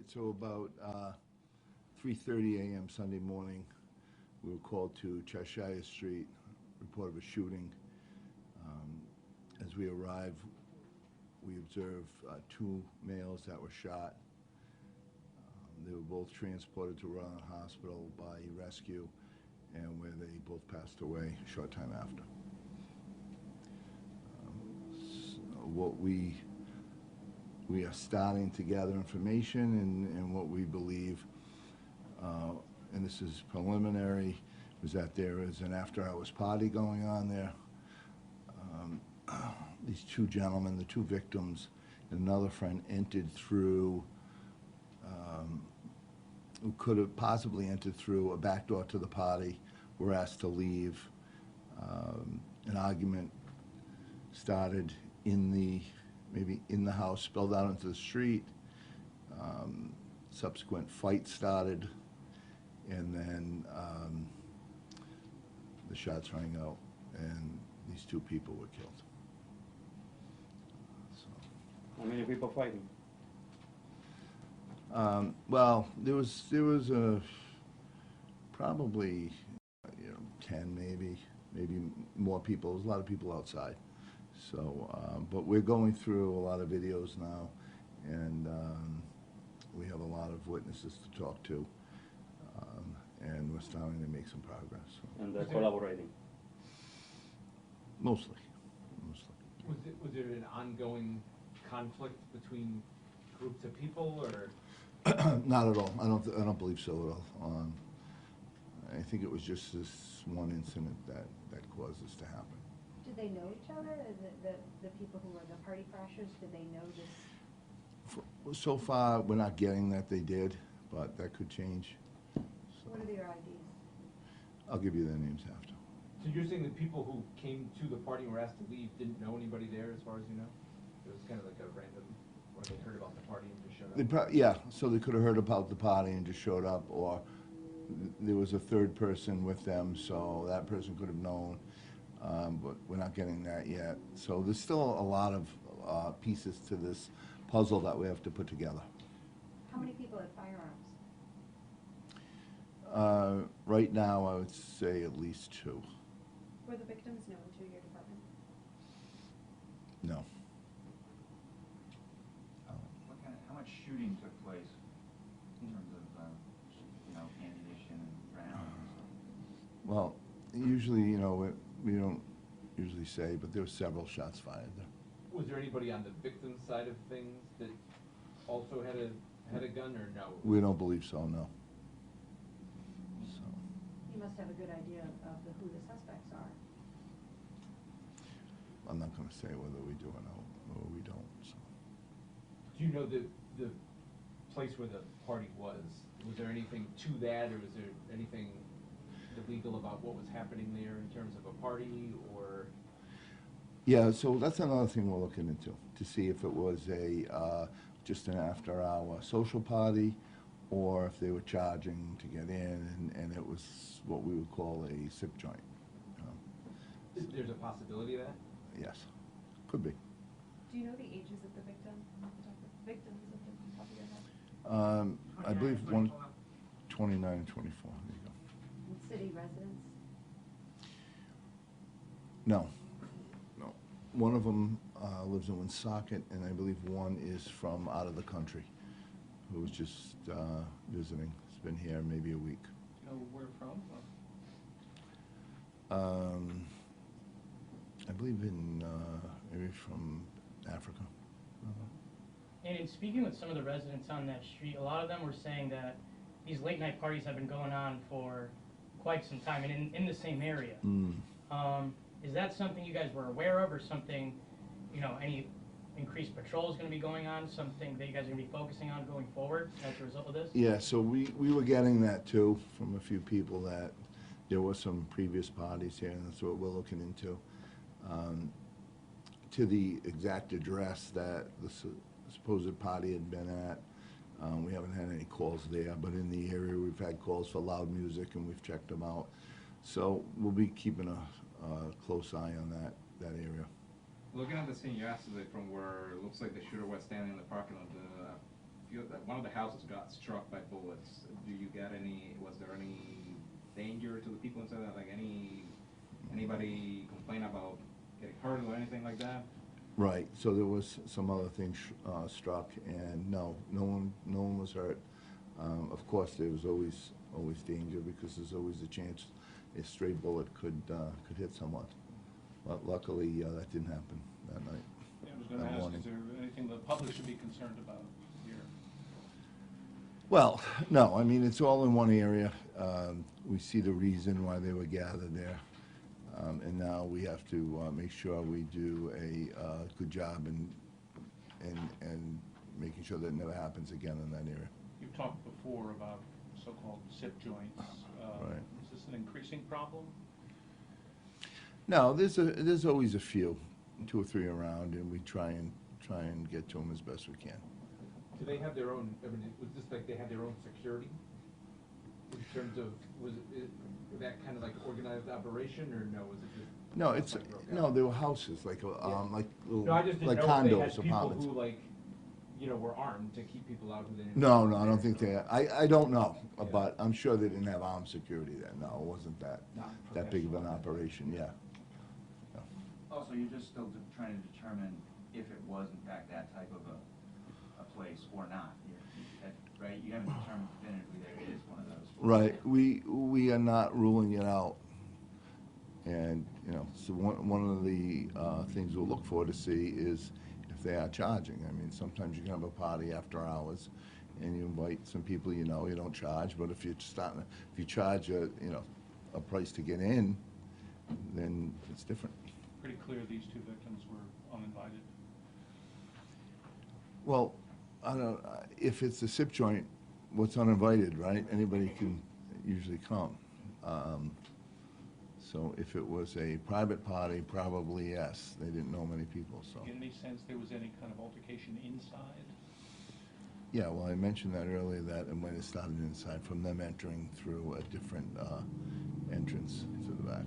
So about 3:30 a.m. Sunday morning, we were called to Cheshire Street, report of a shooting. As we arrived, we observed two males that were shot. They were both transported to Royal Hospital by rescue, and where they both passed away a short time after. What we are starting to gather information, and what we believe, and this is preliminary, was that there is an after-hours party going on there. These two gentlemen, the two victims, and another friend entered through, who could have possibly entered through a back door to the party, were asked to leave. An argument started maybe in the house, spilled out into the street. Subsequent fight started, and then the shots rang out, and these two people were killed. So, how many people fighting? Well, there was probably 10, maybe more people. There's a lot of people outside. So, but we're going through a lot of videos now, and we have a lot of witnesses to talk to, and we're starting to make some progress. So. And they're collaborating? Mostly. Was there an ongoing conflict between groups of people, or? Not at all. I don't believe so at all. I think it was just this one incident that caused this to happen. Did they know each other? The people who were the party crashers, did they know this? So far, we're not getting that they did, but that could change. So. What are their IDs? I'll give you their names after. So you're saying the people who came to the party and were asked to leave didn't know anybody there, as far as you know? It was kind of like a random, or they heard about the party and just showed up? Yeah, so they could have heard about the party and just showed up, or there was a third person with them, so that person could have known. But we're not getting that yet. So there's still a lot of pieces to this puzzle that we have to put together. How many people had firearms? Right now, I would say at least two. Were the victims known to your department? No. How much shooting took place in terms of, ammunition and rounds? Well, usually, we don't usually say, but there were several shots fired there. Was there anybody on the victim's side of things that also had a gun, or no? We don't believe so, no. So. You must have a good idea of who the suspects are. I'm not going to say whether we do or we don't. So. Do you know the place where the party was? Was there anything to that, or was there anything illegal about what was happening there in terms of a party, or? Yeah, so that's another thing we're looking into, to see if it was just an after-hour social party, or if they were charging to get in, and it was what we would call a sip joint. There's a possibility of that? Yes, could be. Do you know the ages of the victims at the top of your head? I believe 29 and 24. There you go. And city residents? No. One of them lives in Woonsocket, and I believe one is from out of the country, who was just visiting. He's been here maybe a week. Do you know where from? I believe maybe from Africa. And in speaking with some of the residents on that street, a lot of them were saying that these late night parties have been going on for quite some time, and in the same area. Is that something you guys were aware of, or something, any increased patrol is going to be going on, something that you guys are going to be focusing on going forward as a result of this? Yeah, so we were getting that too from a few people, that there were some previous parties here, and that's what we're looking into. To the exact address that the supposed party had been at, we haven't had any calls there, but in the area we've had calls for loud music, and we've checked them out. So we'll be keeping a close eye on that area. Looking at the scene yesterday, from where it looks like the shooter was standing in the parking lot, one of the houses got struck by bullets. Was there any danger to the people inside that? Like anybody complain about getting hurt or anything like that? Right, so there was some other things struck, and no one was hurt. Of course, there was always danger, because there's always a chance a stray bullet could hit someone. But luckily, that didn't happen that night. Yeah, I was gonna that ask, morning. is there anything the public should be concerned about here? Well, no, I mean, it's all in one area. We see the reason why they were gathered there. And now we have to make sure we do a good job in making sure that it never happens again in that area. You've talked before about so-called SIP joints. Right. Is this an increasing problem? No, there's always a few, 2 or 3 around, and we try and get to them as best we can. Do they have their own, I mean, was this like they had their own security? In terms of, was that kind of like organized operation, or no, was it just? No, it's, like broke no, out? there were houses, like little, No, I just didn't like know if they condos, had people apartments. who like, were armed to keep people out who they didn't. No, I don't think they, I don't know, Yeah. but I'm sure they didn't have armed security there. No, it wasn't that big of an professional. operation, yeah. Also, you're just still trying to determine if it was in fact that type of a place or not. Right? You haven't determined definitively that it is one of those. Right, we are not ruling it out. And, so one of the things we'll look for to see is if they are charging. I mean, sometimes you can have a party after hours, and you invite some people you don't charge, but if you charge a price to get in, then it's different. Pretty clear these 2 victims were uninvited. Well, I don't, if it's a SIP joint, what's uninvited, right? Anybody can usually come. So if it was a private party, probably yes. They didn't know many people, so. Get any sense there was any kind of altercation inside? Yeah, well, I mentioned that earlier, that it might have started inside from them entering through a different entrance to the back.